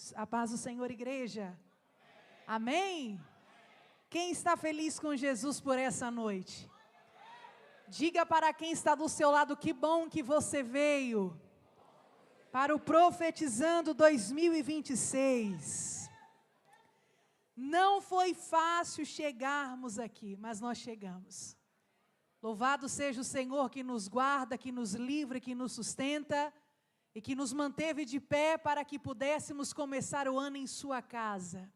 Jesus. A paz do Senhor, igreja. Amém? Quem está feliz com Jesus por essa noite? Diga para quem está do seu lado, que bom que você veio para o Profetizando 2026. Não foi fácil chegarmos aqui, mas nós chegamos. Louvado seja o Senhor que nos guarda, que nos livra, que nos sustenta e que nos manteve de pé para que pudéssemos começar o ano em sua casa.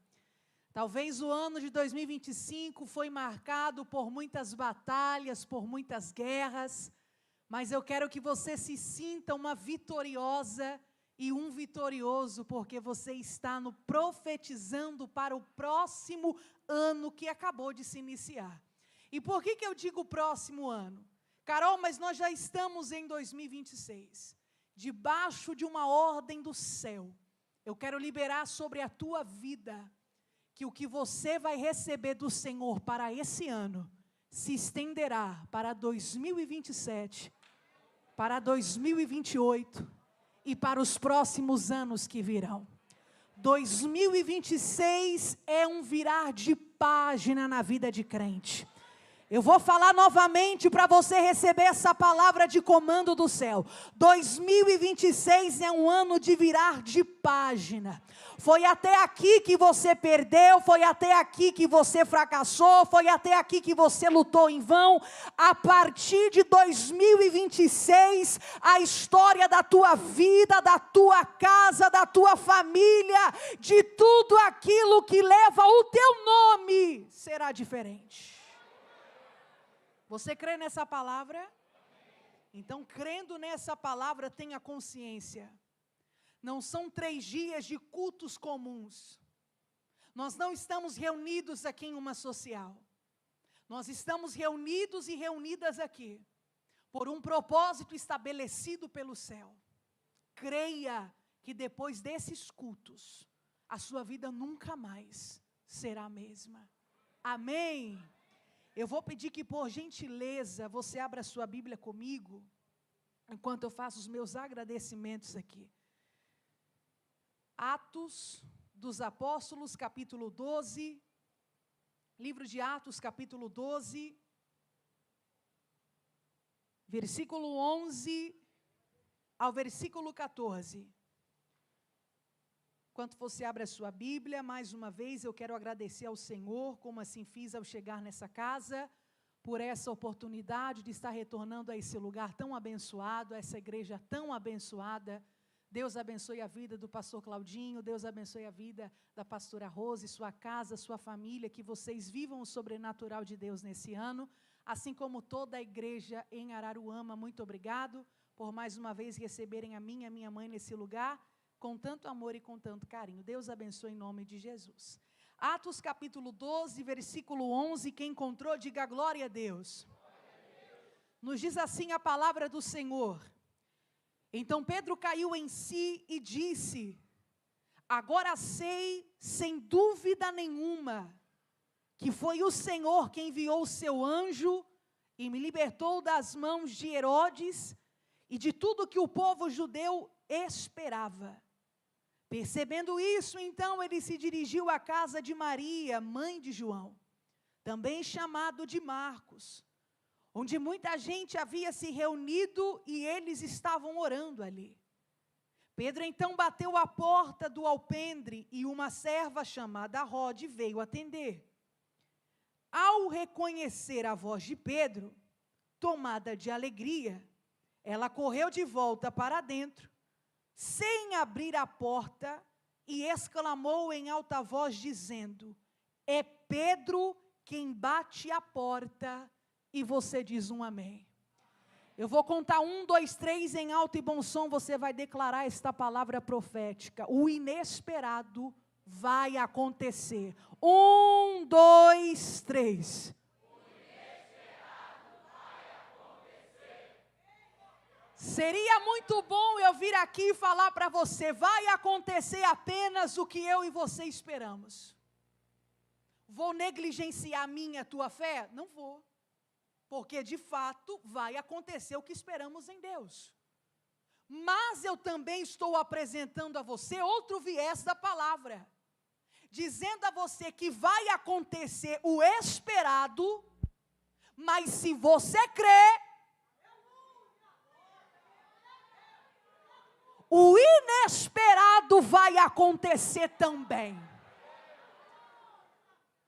Talvez o ano de 2025 foi marcado por muitas batalhas, por muitas guerras, mas eu quero que você se sinta uma vitoriosa e um vitorioso, porque você está no profetizando para o próximo ano que acabou de se iniciar. E por que eu digo próximo ano? Carol, mas nós já estamos em 2026. Debaixo de uma ordem do céu, eu quero liberar sobre a tua vida, que o que você vai receber do Senhor para esse ano, se estenderá para 2027, para 2028 e para os próximos anos que virão. 2026 é um virar de página na vida de crente. Eu vou falar novamente para você receber essa palavra de comando do céu. 2026 é um ano de virar de página. Foi até aqui que você perdeu, foi até aqui que você fracassou, foi até aqui que você lutou em vão. A partir de 2026, a história da tua vida, da tua casa, da tua família, de tudo aquilo que leva o teu nome, será diferente. Você crê nessa palavra? Então, crendo nessa palavra, tenha consciência. Não são 3 dias de cultos comuns. Nós não estamos reunidos aqui em uma social. Nós estamos reunidos e reunidas aqui por um propósito estabelecido pelo céu. Creia que depois desses cultos, a sua vida nunca mais será a mesma. Amém? Eu vou pedir que, por gentileza, você abra sua Bíblia comigo, enquanto eu faço os meus agradecimentos aqui. Atos dos Apóstolos, capítulo 12, livro de Atos, capítulo 12, versículo 11 ao versículo 14. Enquanto você abre a sua Bíblia, mais uma vez eu quero agradecer ao Senhor, como assim fiz ao chegar nessa casa, por essa oportunidade de estar retornando a esse lugar tão abençoado, a essa igreja tão abençoada. Deus abençoe a vida do pastor Claudinho, Deus abençoe a vida da pastora Rose, sua casa, sua família, que vocês vivam o sobrenatural de Deus nesse ano, assim como toda a igreja em Araruama. Muito obrigado por mais uma vez receberem a mim e a minha mãe nesse lugar, com tanto amor e com tanto carinho. Deus abençoe em nome de Jesus. Atos capítulo 12, versículo 11, quem encontrou, diga glória a Deus. Nos diz assim a palavra do Senhor. Então Pedro caiu em si e disse: agora sei, sem dúvida nenhuma, que foi o Senhor quem enviou o seu anjo e me libertou das mãos de Herodes e de tudo que o povo judeu esperava. Percebendo isso, então, ele se dirigiu à casa de Maria, mãe de João, também chamado de Marcos, onde muita gente havia se reunido e eles estavam orando ali. Pedro então bateu a porta do alpendre e uma serva chamada Rode veio atender. Ao reconhecer a voz de Pedro, tomada de alegria, ela correu de volta para dentro, sem abrir a porta, e exclamou em alta voz, dizendo: é Pedro quem bate a porta. E você diz um amém. Eu vou contar 1, 2, 3 em alto e bom som, você vai declarar esta palavra profética. O inesperado vai acontecer. 1, 2, 3. Seria muito bom eu vir aqui e falar para você, vai acontecer apenas o que eu e você esperamos. Vou negligenciar a minha, a tua fé? Não vou. Porque de fato vai acontecer o que esperamos em Deus. Mas eu também estou apresentando a você outro viés da palavra, dizendo a você que vai acontecer o esperado, mas se você crê, o inesperado vai acontecer também.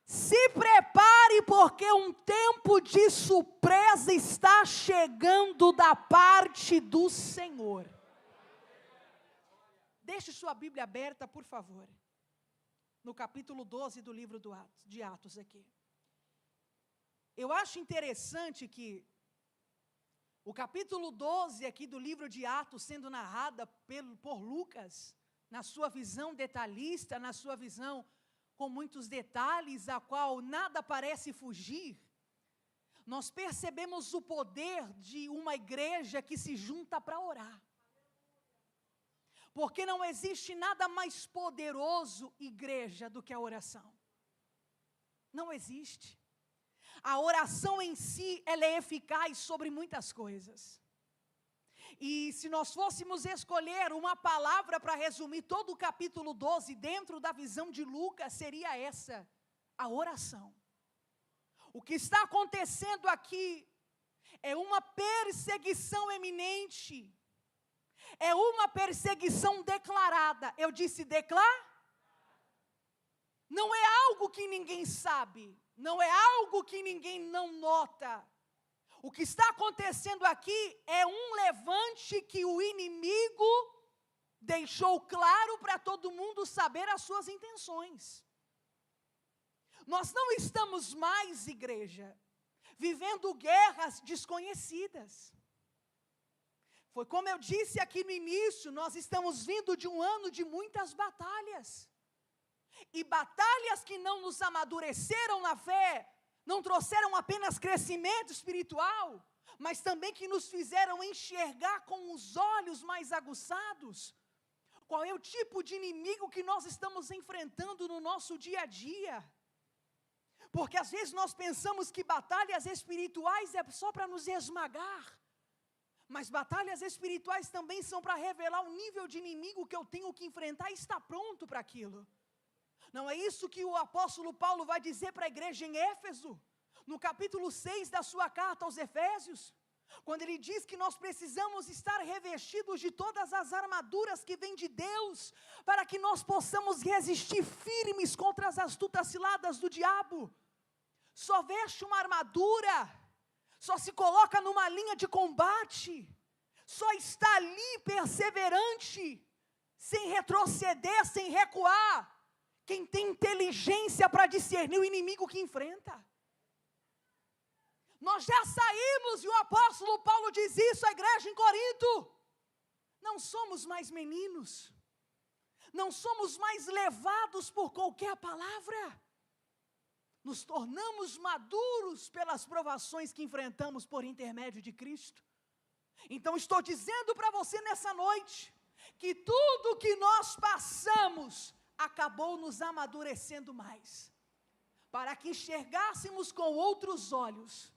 Se prepare, porque um tempo de surpresa está chegando da parte do Senhor. Deixe sua Bíblia aberta, por favor, no capítulo 12 do livro de Atos aqui. Eu acho interessante que o capítulo 12 aqui do livro de Atos, sendo narrada por Lucas, na sua visão detalhista, na sua visão com muitos detalhes, a qual nada parece fugir, nós percebemos o poder de uma igreja que se junta para orar. Porque não existe nada mais poderoso, igreja, do que a oração. Não existe. A oração em si, ela é eficaz sobre muitas coisas. E se nós fôssemos escolher uma palavra para resumir todo o capítulo 12 dentro da visão de Lucas, seria essa: a oração. O que está acontecendo aqui é uma perseguição eminente, é uma perseguição declarada. Eu disse não é algo que ninguém sabe, não é algo que ninguém não nota. O que está acontecendo aqui é um levante que o inimigo deixou claro para todo mundo saber as suas intenções. Nós não estamos mais, igreja, vivendo guerras desconhecidas. Foi como eu disse aqui no início, nós estamos vindo de um ano de muitas batalhas. E batalhas que não nos amadureceram na fé, não trouxeram apenas crescimento espiritual, mas também que nos fizeram enxergar com os olhos mais aguçados qual é o tipo de inimigo que nós estamos enfrentando no nosso dia a dia. Porque às vezes nós pensamos que batalhas espirituais é só para nos esmagar, mas batalhas espirituais também são para revelar o nível de inimigo que eu tenho que enfrentar e estar pronto para aquilo. Não é isso que o apóstolo Paulo vai dizer para a igreja em Éfeso, no capítulo 6 da sua carta aos Efésios, quando ele diz que nós precisamos estar revestidos de todas as armaduras que vêm de Deus, para que nós possamos resistir firmes contra as astutas ciladas do diabo. Só veste uma armadura, só se coloca numa linha de combate, só está ali perseverante, sem retroceder, sem recuar, quem tem inteligência para discernir o inimigo que enfrenta. Nós já saímos, e o apóstolo Paulo diz isso à igreja em Corinto. Não somos mais meninos, não somos mais levados por qualquer palavra. Nos tornamos maduros pelas provações que enfrentamos por intermédio de Cristo. Então estou dizendo para você nessa noite, que tudo que nós passamos acabou nos amadurecendo mais, para que enxergássemos com outros olhos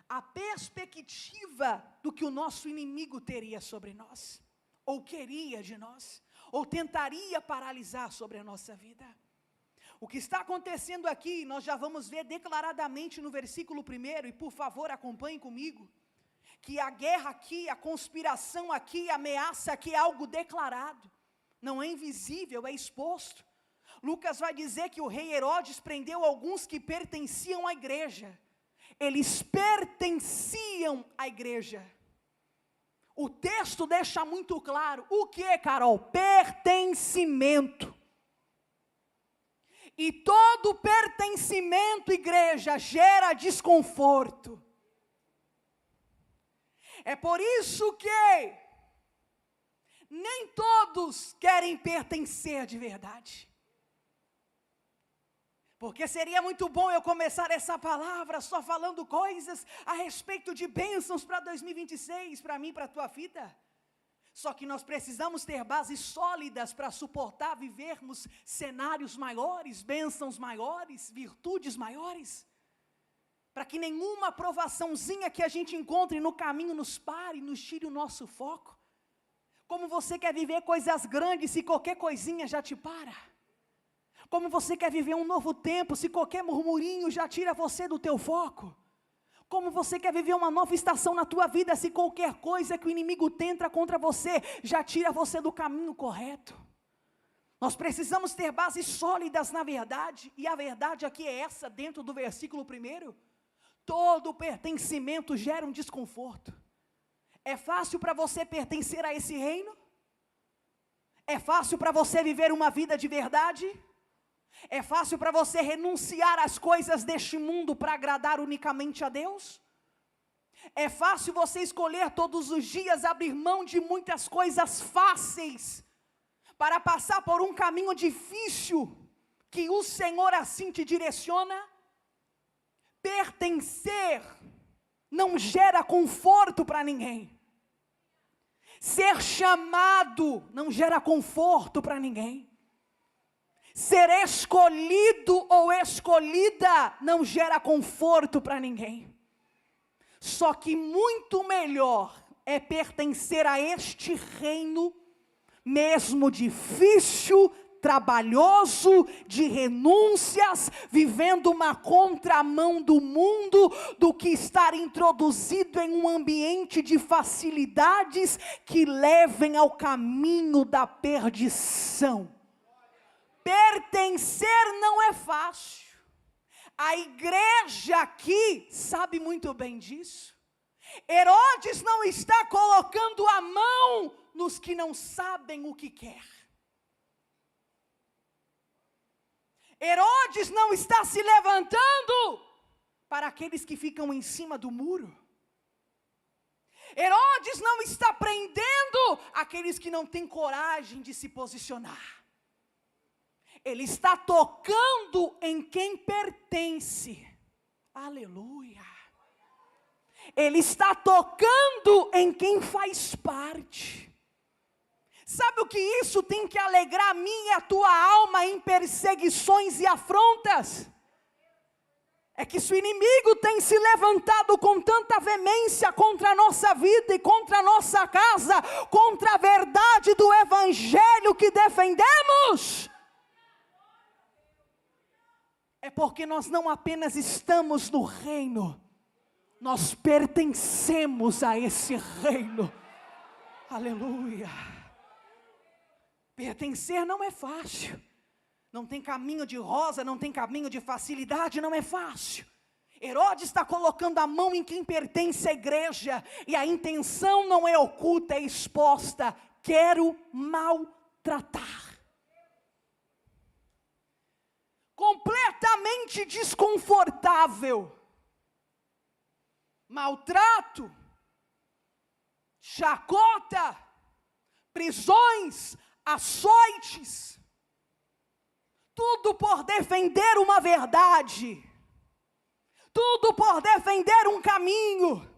a perspectiva do que o nosso inimigo teria sobre nós, ou queria de nós, ou tentaria paralisar sobre a nossa vida. O que está acontecendo aqui, nós já vamos ver declaradamente no versículo 1, e por favor acompanhe comigo, que a guerra aqui, a conspiração aqui, a ameaça aqui é algo declarado, não é invisível, é exposto. Lucas vai dizer que o rei Herodes prendeu alguns que pertenciam à igreja. Eles pertenciam à igreja. O texto deixa muito claro. O que é, Carol? Pertencimento. E todo pertencimento, igreja, gera desconforto. É por isso que nem todos querem pertencer de verdade. Porque seria muito bom eu começar essa palavra só falando coisas a respeito de bênçãos para 2026, para mim, para a tua vida. Só que nós precisamos ter bases sólidas para suportar vivermos cenários maiores, bênçãos maiores, virtudes maiores. Para que nenhuma provaçãozinha que a gente encontre no caminho nos pare, nos tire o nosso foco. Como você quer viver coisas grandes se qualquer coisinha já te para? Como você quer viver um novo tempo se qualquer murmurinho já tira você do teu foco? Como você quer viver uma nova estação na tua vida se qualquer coisa que o inimigo tenta contra você já tira você do caminho correto? Nós precisamos ter bases sólidas na verdade, e a verdade aqui é essa, dentro do versículo 1. Todo pertencimento gera um desconforto. É fácil para você pertencer a esse reino? É fácil para você viver uma vida de verdade? É fácil para você renunciar às coisas deste mundo para agradar unicamente a Deus? É fácil você escolher todos os dias abrir mão de muitas coisas fáceis para passar por um caminho difícil que o Senhor assim te direciona? Pertencer não gera conforto para ninguém. Ser chamado não gera conforto para ninguém. Ser escolhido ou escolhida não gera conforto para ninguém. Só que muito melhor é pertencer a este reino, mesmo difícil, trabalhoso, de renúncias, vivendo uma contramão do mundo, do que estar introduzido em um ambiente de facilidades que levem ao caminho da perdição. Pertencer não é fácil. A igreja aqui sabe muito bem disso. Herodes não está colocando a mão nos que não sabem o que quer. Herodes não está se levantando para aqueles que ficam em cima do muro. Herodes não está prendendo aqueles que não têm coragem de se posicionar. Ele está tocando em quem pertence. Aleluia. Ele está tocando em quem faz parte. Sabe o que isso tem que alegrar a minha e a tua alma em perseguições e afrontas? É que se o inimigo tem se levantado com tanta veemência contra a nossa vida e contra a nossa casa, contra a verdade do evangelho que defendemos, é porque nós não apenas estamos no reino, nós pertencemos a esse reino. Aleluia. Pertencer não é fácil. Não tem caminho de rosa, não tem caminho de facilidade, não é fácil. Herodes está colocando a mão em quem pertence à igreja, e a intenção não é oculta, é exposta. Quero maltratar. Completamente desconfortável. Maltrato, chacota, prisões, açoites, tudo por defender uma verdade, tudo por defender um caminho.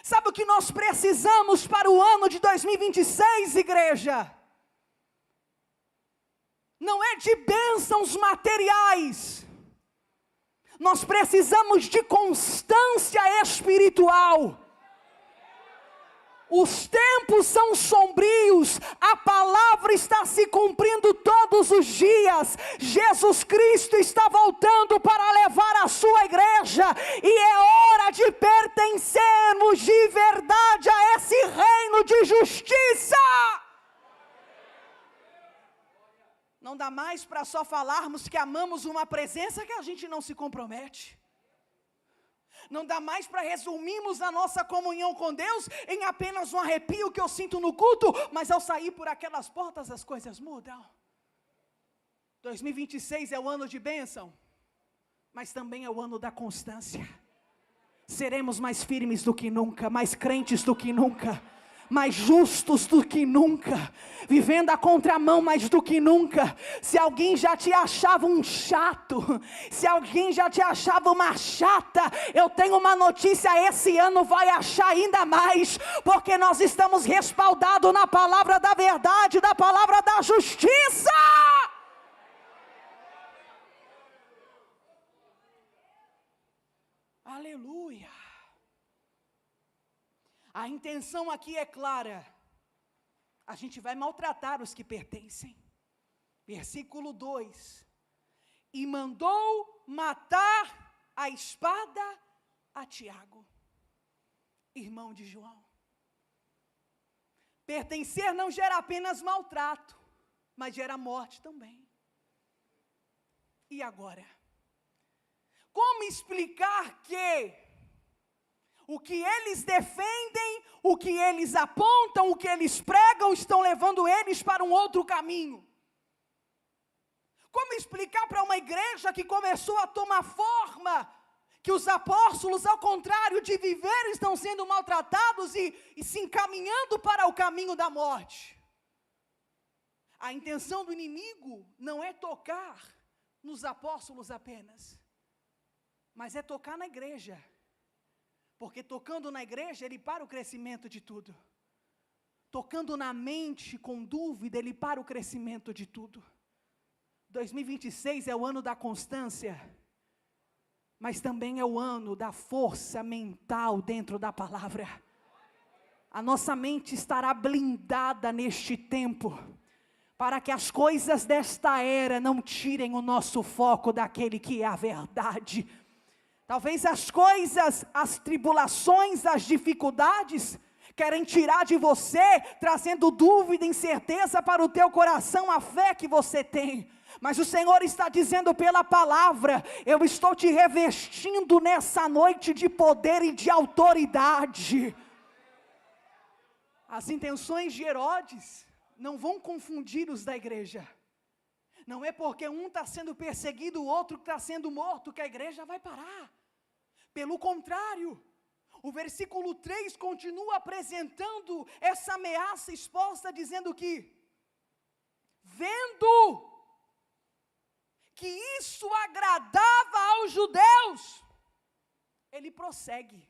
Sabe o que nós precisamos para o ano de 2026, igreja? Não é de bênçãos materiais, nós precisamos de constância espiritual. Os tempos são sombrios, a palavra está se cumprindo todos os dias. Jesus Cristo está voltando para levar a sua igreja, e é hora de pertencermos de verdade a esse reino de justiça. Não dá mais para só falarmos que amamos uma presença que a gente não se compromete. Não dá mais para resumirmos a nossa comunhão com Deus em apenas um arrepio que eu sinto no culto, mas ao sair por aquelas portas as coisas mudam. 2026 é o ano de bênção, mas também é o ano da constância. Seremos mais firmes do que nunca, mais crentes do que nunca, mais justos do que nunca, vivendo a contramão mais do que nunca. Se alguém já te achava um chato, se alguém já te achava uma chata, eu tenho uma notícia: esse ano vai achar ainda mais, porque nós estamos respaldados na palavra da verdade, da palavra da justiça. Aleluia. A intenção aqui é clara. a gente vai maltratar os que pertencem. Versículo 2: e mandou matar a espada a Tiago, irmão de João. Pertencer não gera apenas maltrato, mas gera morte também. E agora? Como explicar que o que eles defendem, o que eles apontam, o que eles pregam, estão levando eles para um outro caminho? Como explicar para uma igreja que começou a tomar forma, que os apóstolos, ao contrário de viver, estão sendo maltratados e se encaminhando para o caminho da morte? A intenção do inimigo não é tocar nos apóstolos apenas, mas é tocar na igreja, porque tocando na igreja, ele para o crescimento de tudo. Tocando na mente com dúvida, ele para o crescimento de tudo. 2026 é o ano da constância, mas também é o ano da força mental dentro da palavra. A nossa mente estará blindada neste tempo, para que as coisas desta era não tirem o nosso foco daquele que é a verdade. Talvez as coisas, as tribulações, as dificuldades, querem tirar de você, trazendo dúvida, incerteza para o teu coração, a fé que você tem. Mas o Senhor está dizendo pela palavra: eu estou te revestindo nessa noite de poder e de autoridade. As intenções de Herodes não vão confundir os da igreja. Não é porque um está sendo perseguido, o outro está sendo morto, que a igreja vai parar. Pelo contrário, o versículo 3 continua apresentando essa ameaça exposta, dizendo que, vendo que isso agradava aos judeus, ele prossegue.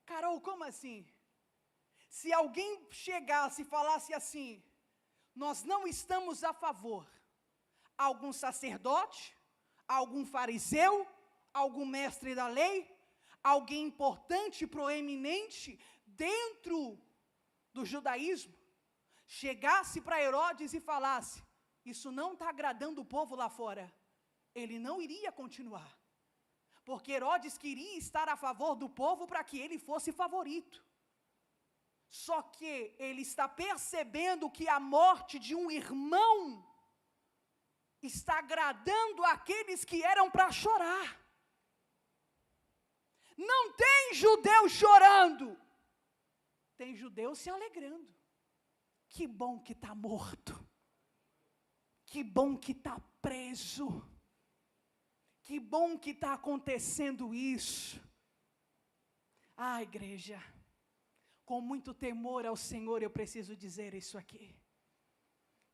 Carol, como assim? Se alguém chegasse e falasse assim: nós não estamos a favor, algum sacerdote, algum fariseu, algum mestre da lei, alguém importante, proeminente dentro do judaísmo, chegasse para Herodes e falasse: isso não está agradando o povo lá fora, ele não iria continuar, porque Herodes queria estar a favor do povo para que ele fosse favorito. Só que ele está percebendo que a morte de um irmão está agradando aqueles que eram para chorar. Não tem judeu chorando, tem judeu se alegrando. Que bom que está morto, que bom que está preso, que bom que está acontecendo isso. Ah, igreja, com muito temor ao Senhor, eu preciso dizer isso aqui.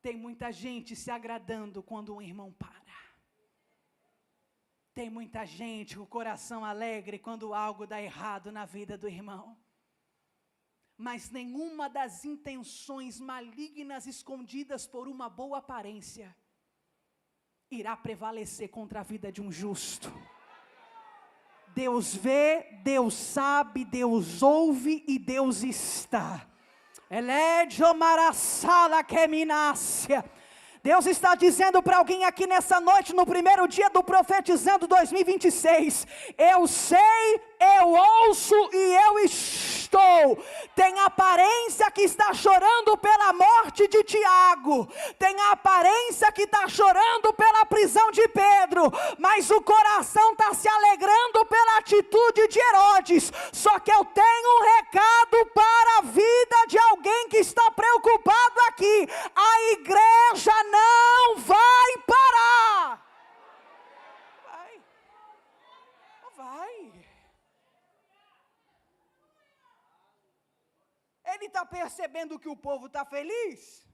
Tem muita gente se agradando quando um irmão para. Tem muita gente com o coração alegre quando algo dá errado na vida do irmão. Mas nenhuma das intenções malignas escondidas por uma boa aparência irá prevalecer contra a vida de um justo. Deus vê, Deus sabe, Deus ouve e Deus está. Deus está dizendo para alguém aqui nessa noite, no primeiro dia do Profetizando 2026, eu sei, eu ouço e eu estou. Tem aparência que está chorando pela morte de Tiago, tem a aparência que está chorando pela prisão de Pedro, mas o coração está se alegrando pela atitude de Herodes. Só que eu tenho um recado para a vida de alguém que está preocupado aqui: a igreja não vai parar. Não vai. Ele está percebendo que o povo está feliz,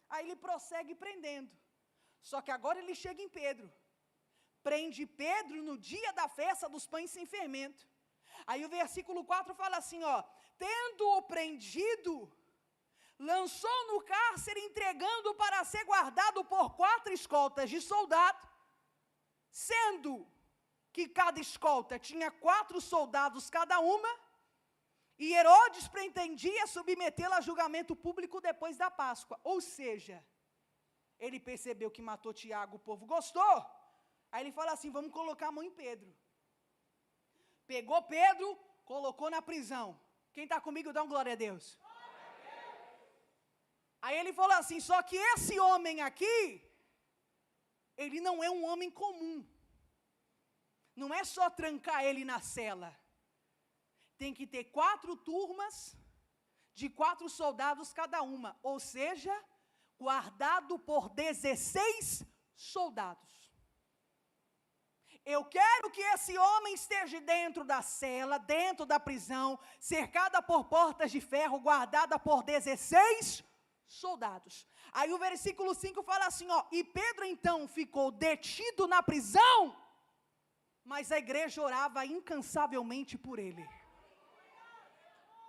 aí ele prossegue prendendo. Só que agora ele chega em Pedro, prende Pedro no dia da festa dos pães sem fermento. Aí o versículo 4 fala assim, tendo-o prendido, lançou no cárcere, entregando para ser guardado por 4 escoltas de soldado, sendo que cada escolta tinha 4 soldados cada uma, E Herodes pretendia submetê-la a julgamento público depois da Páscoa. Ou seja, ele percebeu que matou Tiago, o povo gostou. Aí ele fala assim, vamos colocar a mão em Pedro. Pegou Pedro, colocou na prisão. Quem está comigo, dá um glória a Deus. Aí ele falou assim, só que esse homem aqui, ele não é um homem comum. Não é só trancar ele na cela. Tem que ter 4 turmas de 4 soldados cada uma. Ou seja, guardado por 16 soldados. Eu quero que esse homem esteja dentro da cela, dentro da prisão, cercada por portas de ferro, guardada por 16 soldados. Aí o versículo 5 fala assim, ó, e Pedro então ficou detido na prisão, mas a igreja orava incansavelmente por ele.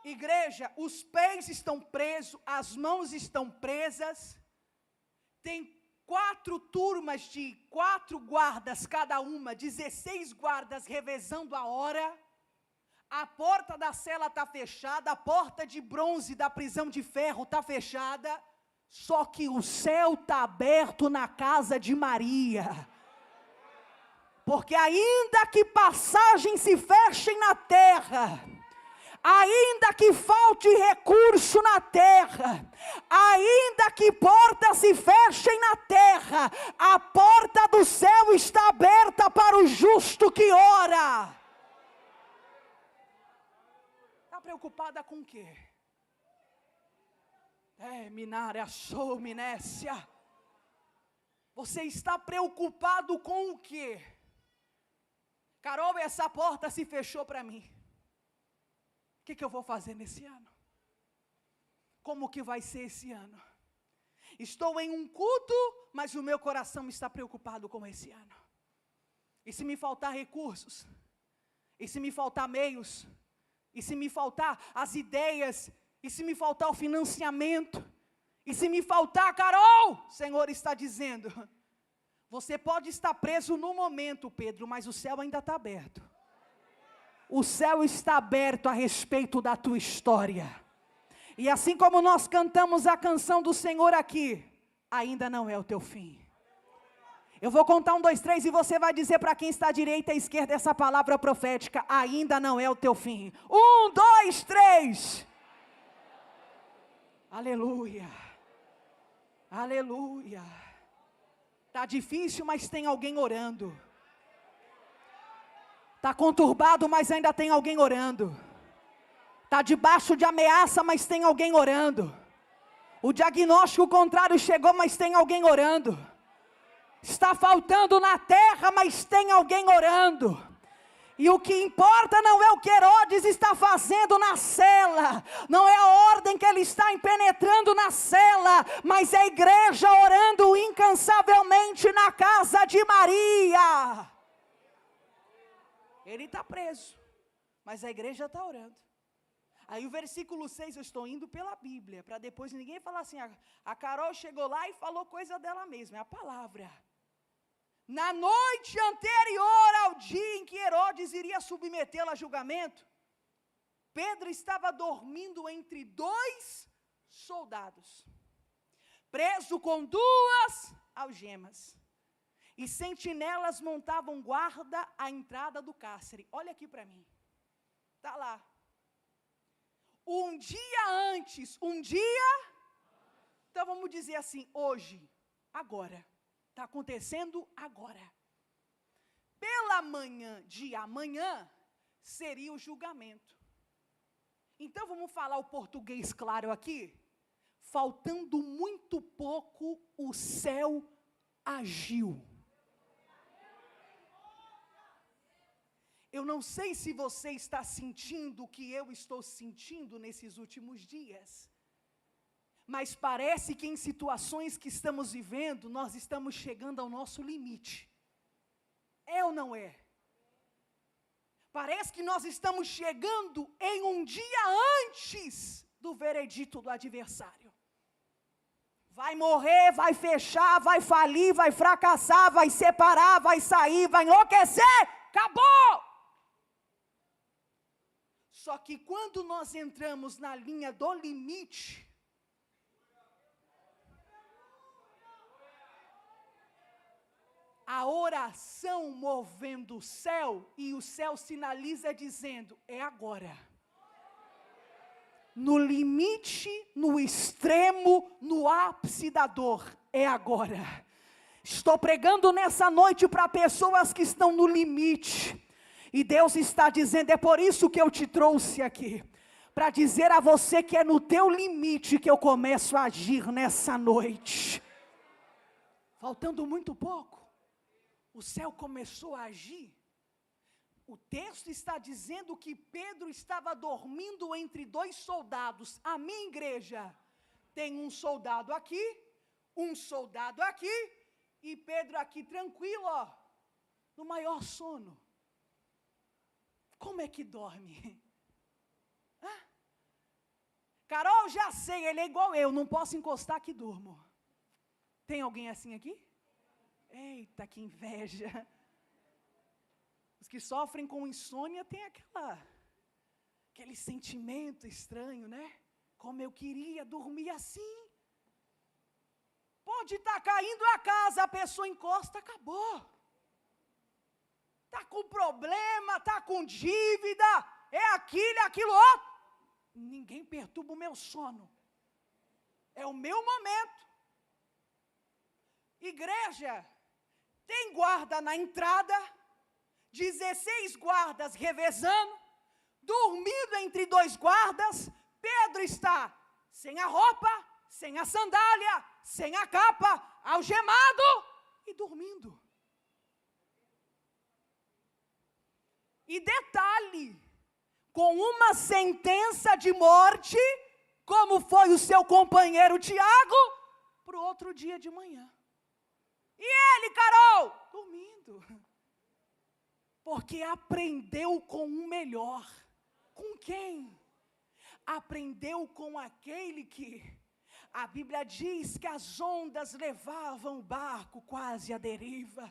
Igreja, os pés estão presos, as mãos estão presas, tem 4 turmas de 4 guardas cada uma, 16 guardas revezando a hora, a porta da cela está fechada, a porta de bronze da prisão de ferro está fechada, só que o céu está aberto na casa de Maria. Porque ainda que passagens se fechem na terra, ainda que falte recurso na terra, ainda que portas se fechem na terra, a porta do céu está aberta para o justo que ora. Está preocupada com o quê? Minária, sou minécia. Você está preocupado com o quê? Carol, essa porta se fechou para mim. O que eu vou fazer nesse ano? Como que vai ser esse ano? Estou em um culto, mas o meu coração está preocupado com esse ano. E se me faltar recursos? E se me faltar meios? E se me faltar as ideias? E se me faltar o financiamento? E se me faltar, Carol, o Senhor está dizendo, você pode estar preso no momento, Pedro, mas o céu ainda está aberto. O céu está aberto a respeito da tua história. E assim como nós cantamos a canção do Senhor aqui, ainda não é o teu fim. Eu vou contar 1, 2, 3 e você vai dizer para quem está à direita e à esquerda essa palavra profética, ainda não é o teu fim. 1, 2, 3. Aleluia. Aleluia. Está difícil, mas tem alguém orando. Está conturbado, mas ainda tem alguém orando. Está debaixo de ameaça, mas tem alguém orando. O diagnóstico contrário chegou, mas tem alguém orando. Está faltando na terra, mas tem alguém orando. E o que importa não é o que Herodes está fazendo na cela, não é a ordem que ele está impenetrando na cela, mas é a igreja orando incansavelmente na casa de Maria. Ele está preso, mas a igreja está orando. Aí o versículo 6, eu estou indo pela Bíblia, para depois ninguém falar assim, a Carol chegou lá e falou coisa dela mesma, é a palavra. Na noite anterior ao dia em que Herodes iria submetê-la a julgamento, Pedro estava dormindo entre 2 soldados, preso com 2 algemas, e sentinelas montavam guarda à entrada do cárcere. Olha aqui para mim, está lá. Um dia antes, então vamos dizer assim, hoje, agora. Está acontecendo agora. Pela manhã de amanhã, seria o julgamento. Então vamos falar o português claro aqui. Faltando muito pouco, o céu agiu. Eu não sei se você está sentindo o que eu estou sentindo nesses últimos dias. Mas parece que em situações que estamos vivendo, nós estamos chegando ao nosso limite. É ou não é? Parece que nós estamos chegando em um dia antes do veredito do adversário. Vai morrer, vai fechar, vai falir, vai fracassar, vai separar, vai sair, vai enlouquecer. Acabou! Só que quando nós entramos na linha do limite, a oração movendo o céu, e o céu sinaliza dizendo, é agora. No limite, no extremo, no ápice da dor, é agora. Estou pregando nessa noite para pessoas que estão no limite. E Deus está dizendo, é por isso que eu te trouxe aqui. Para dizer a você que é no teu limite que eu começo a agir nessa noite. Faltando muito pouco. O céu começou a agir. O texto está dizendo que Pedro estava dormindo entre dois soldados. A minha igreja tem um soldado aqui, um soldado aqui, e Pedro aqui tranquilo, ó, no maior sono. Como é que dorme? Hã? Carol, já sei, ele é igual eu, não posso encostar que durmo. Tem alguém assim aqui? Eita, que inveja. Os que sofrem com insônia têm aquele sentimento estranho, né? Como eu queria dormir assim. Pode estar caindo a casa, a pessoa encosta, acabou. Está com problema, está com dívida, é aquilo outro. Ninguém perturba o meu sono. É o meu momento. Igreja, tem guarda na entrada, 16 guardas revezando, dormindo entre dois guardas. Pedro está sem a roupa, sem a sandália, sem a capa, algemado e dormindo. E detalhe, com uma sentença de morte, como foi o seu companheiro Tiago, para o outro dia de manhã. E ele, Carol, dormindo. Porque aprendeu com o melhor. Com quem? Aprendeu com aquele que a Bíblia diz que as ondas levavam o barco quase à deriva.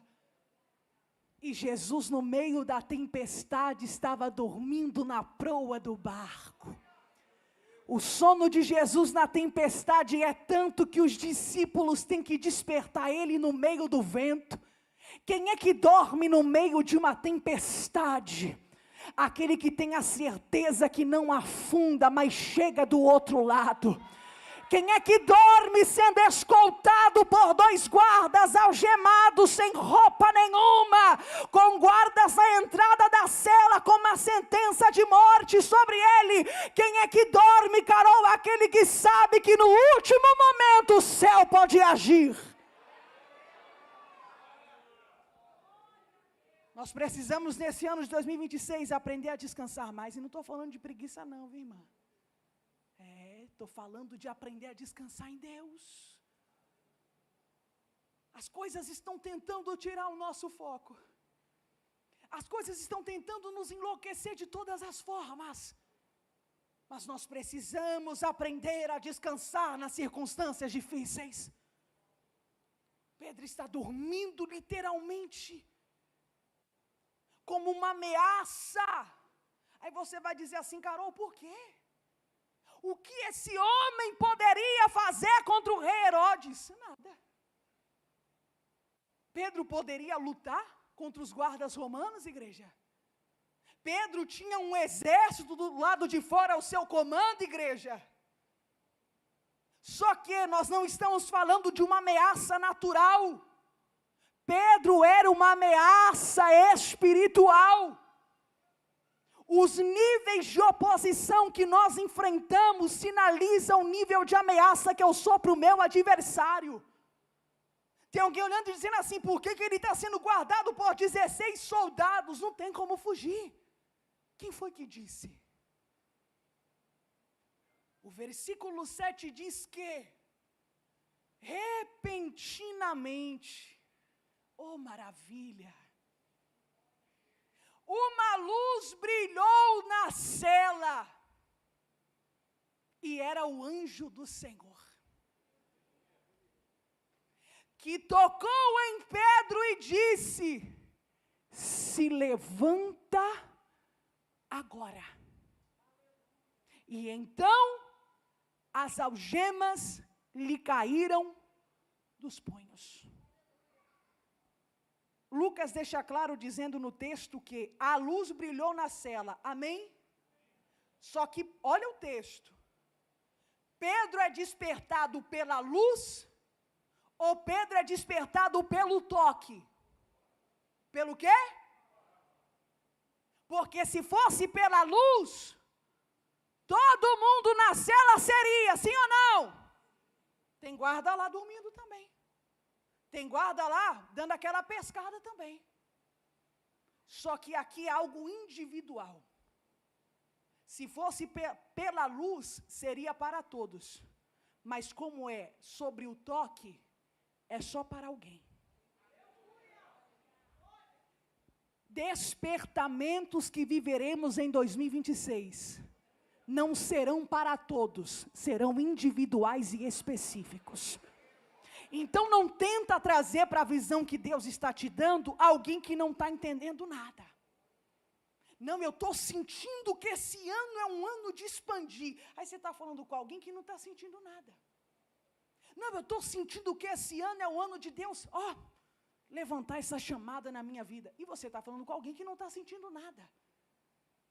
E Jesus, no meio da tempestade, estava dormindo na proa do barco. O sono de Jesus na tempestade é tanto que os discípulos têm que despertar ele no meio do vento. Quem é que dorme no meio de uma tempestade? Aquele que tem a certeza que não afunda, mas chega do outro lado. Quem é que dorme sendo escoltado por dois guardas algemados, sem roupa nenhuma, com guardas na entrada da cela, com uma sentença de morte sobre ele? Quem é que dorme, Carol? Aquele que sabe que no último momento o céu pode agir. Nós precisamos nesse ano de 2026 aprender a descansar mais. E não estou falando de preguiça não, viu, irmã? Estou falando de aprender a descansar em Deus. As coisas estão tentando tirar o nosso foco. As coisas estão tentando nos enlouquecer de todas as formas. Mas nós precisamos aprender a descansar nas circunstâncias difíceis. Pedro está dormindo literalmente, como uma ameaça. Aí você vai dizer assim, Carol, por quê? O que esse homem poderia fazer contra o rei Herodes? Nada. Pedro poderia lutar contra os guardas romanos, igreja? Pedro tinha um exército do lado de fora ao seu comando, igreja? Só que nós não estamos falando de uma ameaça natural. Pedro era uma ameaça espiritual. Os níveis de oposição que nós enfrentamos sinalizam o nível de ameaça que eu sou para o meu adversário. Tem alguém olhando e dizendo assim, por que ele está sendo guardado por 16 soldados? Não tem como fugir. Quem foi que disse? O versículo 7 diz que, repentinamente, oh maravilha, uma luz brilhou na cela, e era o anjo do Senhor, que tocou em Pedro e disse, se levanta agora. E então as algemas lhe caíram dos punhos. Lucas deixa claro dizendo no texto que a luz brilhou na cela, amém? Só que, olha o texto, Pedro é despertado pela luz, ou Pedro é despertado pelo toque? Pelo quê? Porque se fosse pela luz, todo mundo na cela seria, sim ou não? Tem guarda lá dormindo também. Tem guarda lá dando aquela pescada também. Só que aqui é algo individual. Se fosse pela luz, seria para todos. Mas como é sobre o toque, é só para alguém. Despertamentos que viveremos em 2026 não serão para todos, serão individuais e específicos. Então não tenta trazer para a visão que Deus está te dando alguém que não está entendendo nada. Não, eu estou sentindo que esse ano é um ano de expandir. Aí você está falando com alguém que não está sentindo nada. Não, eu estou sentindo que esse ano é o ano de Deus, levantar essa chamada na minha vida. E você está falando com alguém que não está sentindo nada.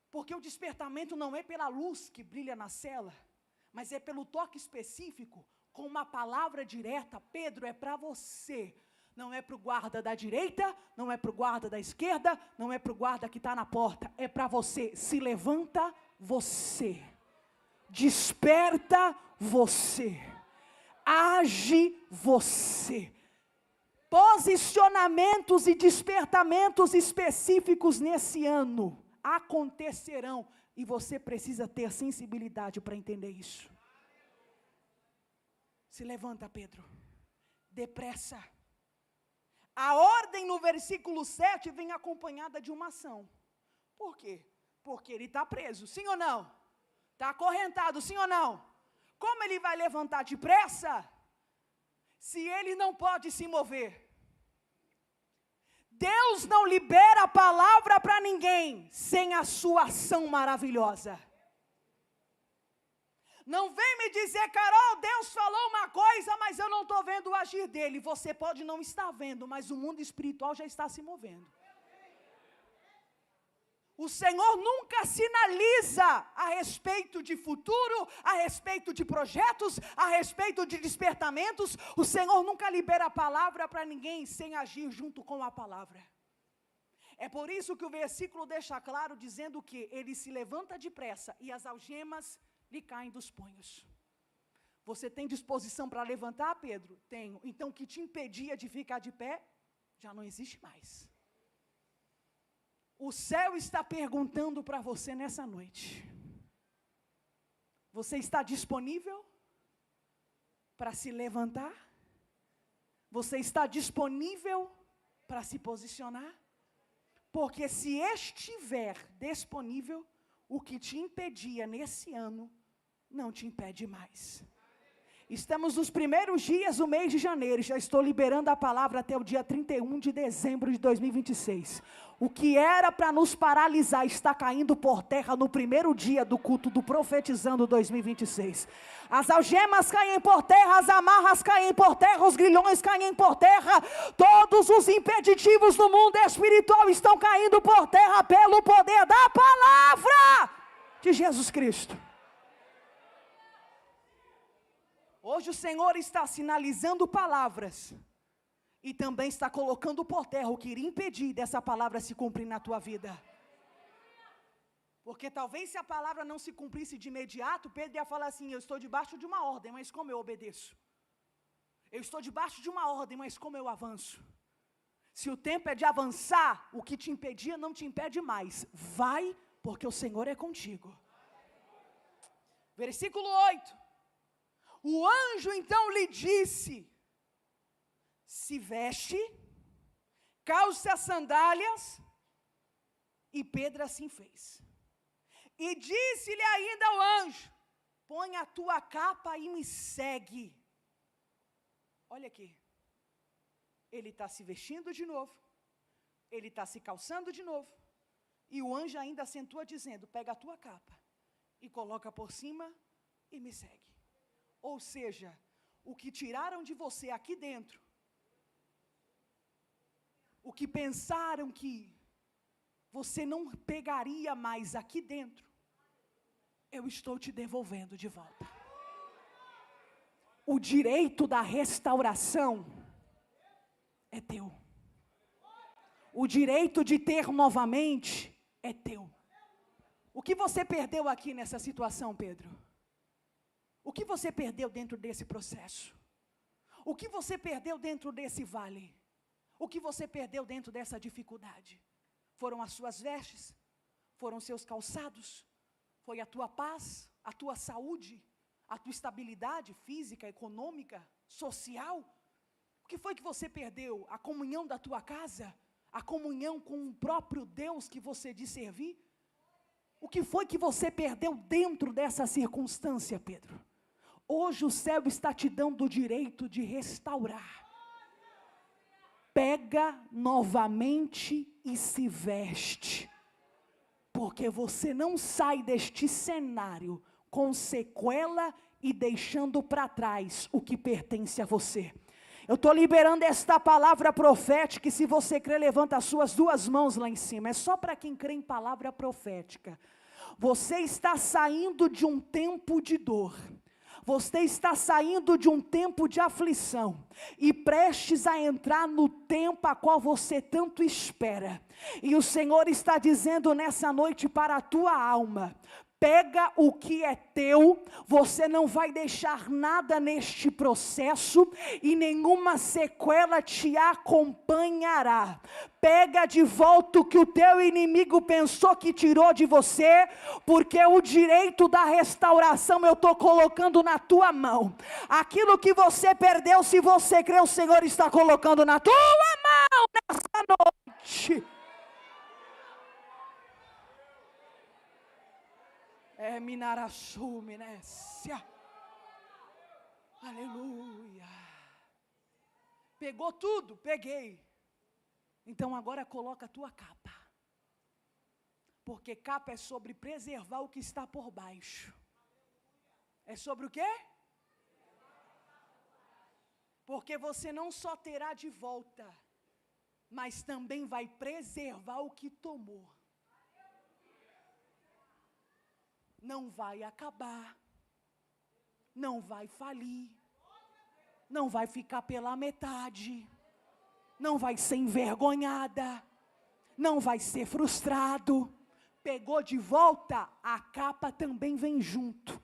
Porque o despertamento não é pela luz que brilha na cela, mas é pelo toque específico, com uma palavra direta. Pedro, é para você. Não é para o guarda da direita, não é para o guarda da esquerda, não é para o guarda que está na porta. É para você. Se levanta você. Desperta você. Age você. Posicionamentos e despertamentos específicos nesse ano acontecerão. E você precisa ter sensibilidade para entender isso. Se levanta, Pedro. Depressa. A ordem no versículo 7 vem acompanhada de uma ação. Por quê? Porque ele está preso, sim ou não? Está acorrentado, sim ou não? Como ele vai levantar depressa, se ele não pode se mover? Deus não libera a palavra para ninguém sem a sua ação maravilhosa. Não vem me dizer, Carol, Deus falou uma coisa, mas eu não estou vendo o agir dele. Você pode não estar vendo, mas o mundo espiritual já está se movendo. O Senhor nunca sinaliza a respeito de futuro, a respeito de projetos, a respeito de despertamentos. O Senhor nunca libera a palavra para ninguém sem agir junto com a palavra. É por isso que o versículo deixa claro dizendo que ele se levanta depressa e as algemas lhe caem dos punhos. Você tem disposição para levantar, Pedro? Tenho. Então o que te impedia de ficar de pé, já não existe mais. O céu está perguntando para você nessa noite. Você está disponível para se levantar? Você está disponível para se posicionar? Porque se estiver disponível, o que te impedia nesse ano, não te impede mais. Estamos nos primeiros dias do mês de janeiro, já estou liberando a palavra até o dia 31 de dezembro de 2026. O que era para nos paralisar está caindo por terra no primeiro dia do culto do Profetizando 2026. As algemas caem por terra, as amarras caem por terra, os grilhões caem por terra. Todos os impeditivos do mundo espiritual estão caindo por terra pelo poder da palavra de Jesus Cristo. Hoje o Senhor está sinalizando palavras e também está colocando por terra o que iria impedir dessa palavra se cumprir na tua vida. Porque talvez se a palavra não se cumprisse de imediato, Pedro ia falar assim, eu estou debaixo de uma ordem, mas como eu obedeço? Eu estou debaixo de uma ordem, mas como eu avanço? Se o tempo é de avançar, o que te impedia não te impede mais. Vai, porque o Senhor é contigo. Versículo 8. O anjo então lhe disse, se veste, calce as sandálias, e Pedro assim fez. E disse-lhe ainda o anjo, põe a tua capa e me segue. Olha aqui, ele está se vestindo de novo, ele está se calçando de novo, e o anjo ainda acentua dizendo, pega a tua capa e coloca por cima e me segue. Ou seja, o que tiraram de você aqui dentro, o que pensaram que você não pegaria mais aqui dentro, eu estou te devolvendo de volta. O direito da restauração é teu. O direito de ter novamente é teu. O que você perdeu aqui nessa situação, Pedro? O que você perdeu dentro desse processo? O que você perdeu dentro desse vale? O que você perdeu dentro dessa dificuldade? Foram as suas vestes? Foram seus calçados? Foi a tua paz? A tua saúde? A tua estabilidade física, econômica, social? O que foi que você perdeu? A comunhão da tua casa? A comunhão com o próprio Deus que você diz servir? O que foi que você perdeu dentro dessa circunstância, Pedro? Hoje o céu está te dando o direito de restaurar. Pega novamente e se veste. Porque você não sai deste cenário com sequela e deixando para trás o que pertence a você. Eu estou liberando esta palavra profética, e se você crê, levanta as suas duas mãos lá em cima. É só para quem crê em palavra profética. Você está saindo de um tempo de dor. Você está saindo de um tempo de aflição e prestes a entrar no tempo a qual você tanto espera. E o Senhor está dizendo nessa noite para a tua alma: pega o que é teu, você não vai deixar nada neste processo e nenhuma sequela te acompanhará. Pega de volta o que o teu inimigo pensou que tirou de você, porque o direito da restauração eu estou colocando na tua mão. Aquilo que você perdeu, se você crê, o Senhor está colocando na tua mão nessa noite. É minaraçu, minécia. Aleluia. Pegou tudo? Peguei. Então agora coloca a tua capa. Porque capa é sobre preservar o que está por baixo. É sobre o quê? Porque você não só terá de volta, mas também vai preservar o que tomou. Não vai acabar, não vai falir, não vai ficar pela metade, não vai ser envergonhada, não vai ser frustrado. Pegou de volta, a capa também vem junto.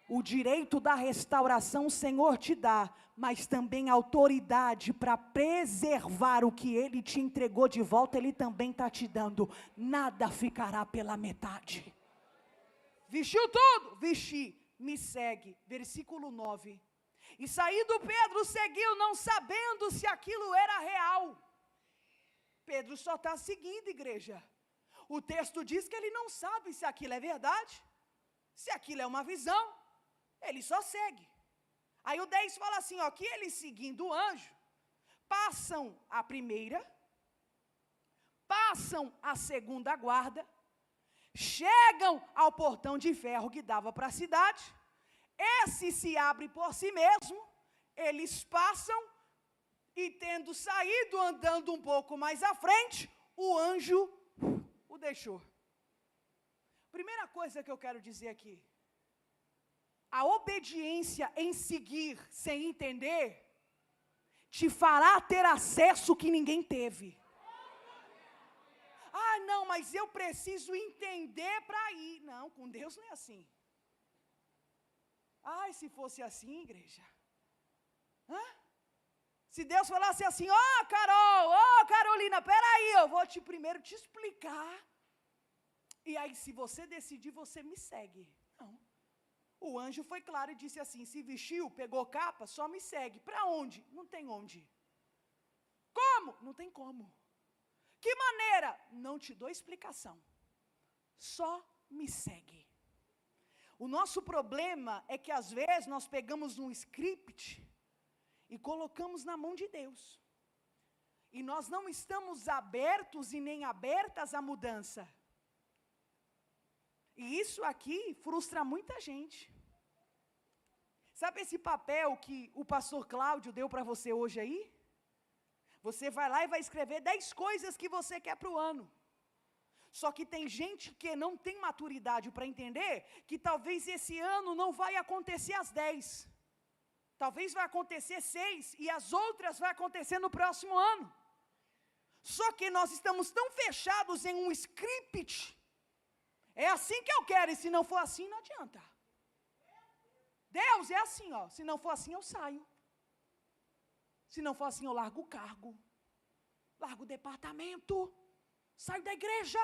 O direito da restauração o Senhor te dá, mas também autoridade para preservar o que Ele te entregou de volta, Ele também está te dando. Nada ficará pela metade. Vestiu tudo? Vesti, me segue. Versículo 9. E saindo Pedro seguiu, não sabendo se aquilo era real. Pedro só está seguindo, igreja. O texto diz que ele não sabe se aquilo é verdade, se aquilo é uma visão. Ele só segue. Aí o 10 fala assim, ó, que eles seguindo o anjo, passam a primeira, passam a segunda guarda, chegam ao portão de ferro que dava para a cidade, esse se abre por si mesmo, eles passam e tendo saído, andando um pouco mais à frente, o anjo o deixou. Primeira coisa que eu quero dizer aqui, a obediência em seguir sem entender, te fará ter acesso que ninguém teve. Ah, não, mas eu preciso entender para ir. Não, com Deus não é assim. Ai, se fosse assim, igreja. Hã? Se Deus falasse assim, ó Carol, ó Carolina, peraí, eu vou primeiro te explicar. E aí, se você decidir, você me segue. Não. O anjo foi claro e disse assim, se vestiu, pegou capa, só me segue. Para onde? Não tem onde. Como? Não tem como. Que maneira? Não te dou explicação. Só me segue. O nosso problema é que às vezes nós pegamos um script e colocamos na mão de Deus. E nós não estamos abertos e nem abertas à mudança. E isso aqui frustra muita gente. Sabe esse papel que o pastor Cláudio deu para você hoje aí? Você vai lá e vai escrever 10 coisas que você quer para o ano. Só que tem gente que não tem maturidade para entender que talvez esse ano não vai acontecer as 10. Talvez vai acontecer 6 e as outras vai acontecer no próximo ano. Só que nós estamos tão fechados em um script. É assim que eu quero, e se não for assim, não adianta. Deus é assim, ó. Se não for assim, eu saio. Se não for assim, eu largo o cargo. Largo o departamento. Saio da igreja.